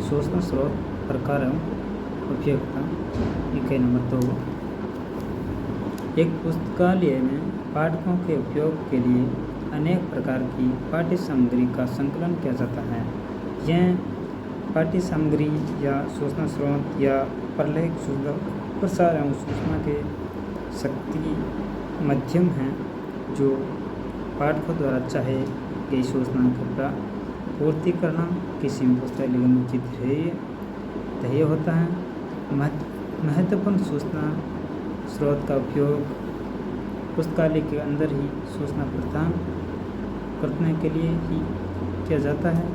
सूचना स्रोत प्रकार एवं उपयोगिता। इकाई नंबर 2। एक पुस्तकालय में पाठकों के उपयोग के लिए अनेक प्रकार की पाठ्य सामग्री का संकलन किया जाता है। यह पाठ्य सामग्री या सूचना स्रोत या प्रलेख सूचना प्रसार एवं सूचना के शक्ति माध्यम हैं जो पाठकों द्वारा चाहे गई सूचना की पूर्ति करना किसी भी पुस्तकालय का मुख्य ध्येय होता है। महत्वपूर्ण सूचना स्रोत का उपयोग पुस्तकालय के अंदर ही सूचना प्रदान करने के लिए ही किया जाता है।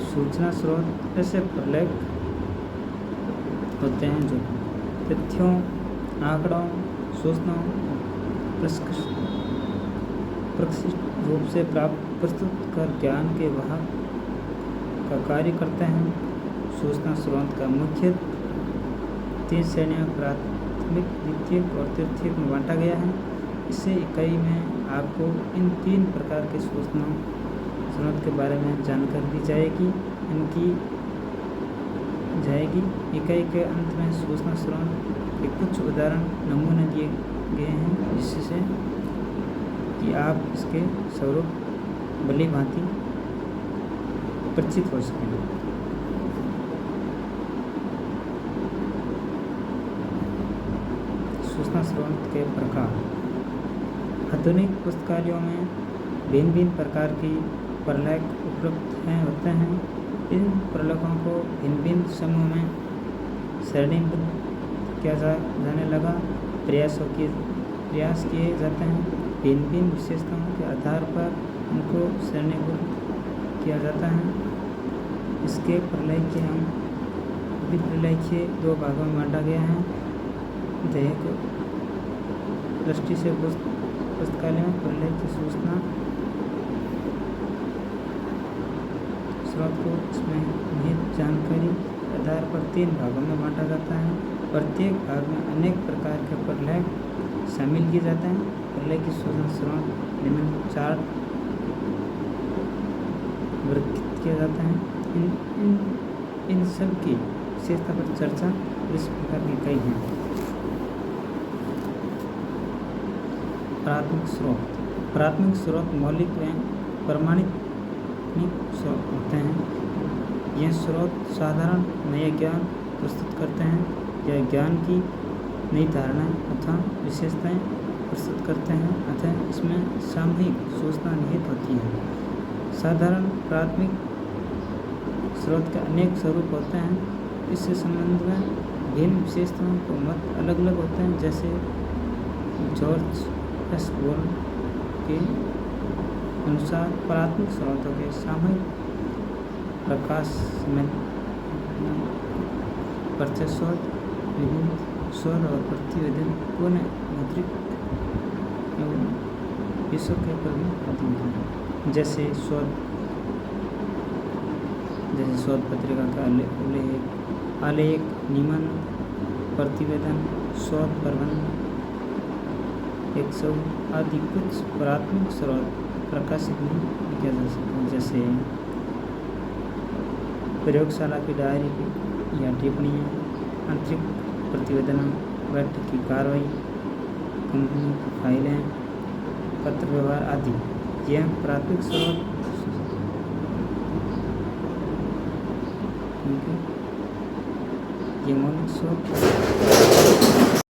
सूचना स्रोत ऐसे प्रलेख होते हैं जो तथ्यों, आंकड़ों, सूचनाओं प्रशिष्ट रूप से प्रस्तुत कर ज्ञान के वाहक का कार्य करते हैं। सूचना स्रोत का मुख्य 3 श्रेणियों प्राथमिक, द्वितीयक और तृतीयक में बांटा गया है। इस इकाई में आपको इन 3 प्रकार के सूचना स्रोत के बारे में जानकारी दी जाएगी। इकाई के अंत में सूचना स्रोत के कुछ उदाहरण नमूने दिए गए हैं जिससे कि आप इसके स्वरूप भली भांति परिचित हो सकें। सूचना स्रोत के प्रकार। आधुनिक पुस्तकालयों में भिन्न भिन्न प्रकार की प्रलेख उपलब्ध होते हैं। इन प्रलेखों को भिन्न भिन्न समूह में श्रेणीबद्ध किया जाने लगा। प्रयास किए जाते हैं। भिन्न भिन्न विशेषताओं के आधार पर उनको श्रेणीबद्ध किया जाता है। इसके प्रलेखीय विप्रलेखीय 2 भागों में बांटा गया है। ध्येय दृष्टि से पुस्तकालय में प्रलेखीय सूचना स्रोत को इसमें निहित जानकारी के आधार पर 3 भागों में बांटा जाता है। प्रत्येक भाग में अनेक प्रकार के प्रलेख शामिल किए जाते हैं। प्रलेखीय सूचना स्रोत निम्न 4 वर्गीकृत किए जाते हैं। इन सब की विशेषता पर चर्चा इस प्रकार की कई हैं। प्राथमिक स्रोत मौलिक व प्रमाणित स्रोत होते हैं। यह स्रोत साधारण नए ज्ञान प्रस्तुत करते हैं या ज्ञान की नई धारणा अथवा विशेषताएं प्रस्तुत करते हैं अतः इसमें सामूहिक सूचना निहित होती है। साधारण प्राथमिक स्रोत के अनेक स्वरूप होते हैं। इस संबंध में भिन्न विशेषताओं को मत अलग अलग होते हैं। जैसे जॉर्ज एस बोर्न के अनुसार प्राथमिक स्रोतों के सामूहिक प्रकाश में परिचय शोध, विभिन्न शोध और प्रतिवेदन पुनः मुद्रित एवं विश्व के प्रमुख प्रतिवेदन जैसे शोध पत्रिका का आलेख, निबंध, प्रतिवेदन, शोध प्रबंध 100 आदि कुछ प्राथमिक स्रोत प्रकाशित नहीं किया जा सकता। जैसे प्रयोगशाला की डायरी या टिप्पणियाँ, आंतरिक प्रतिवेदन, बैठक की कार्रवाई, कंपनी की फाइलें, पत्र व्यवहार आदि। यह प्राथमिक स्रोत ये मौलिक स्रोत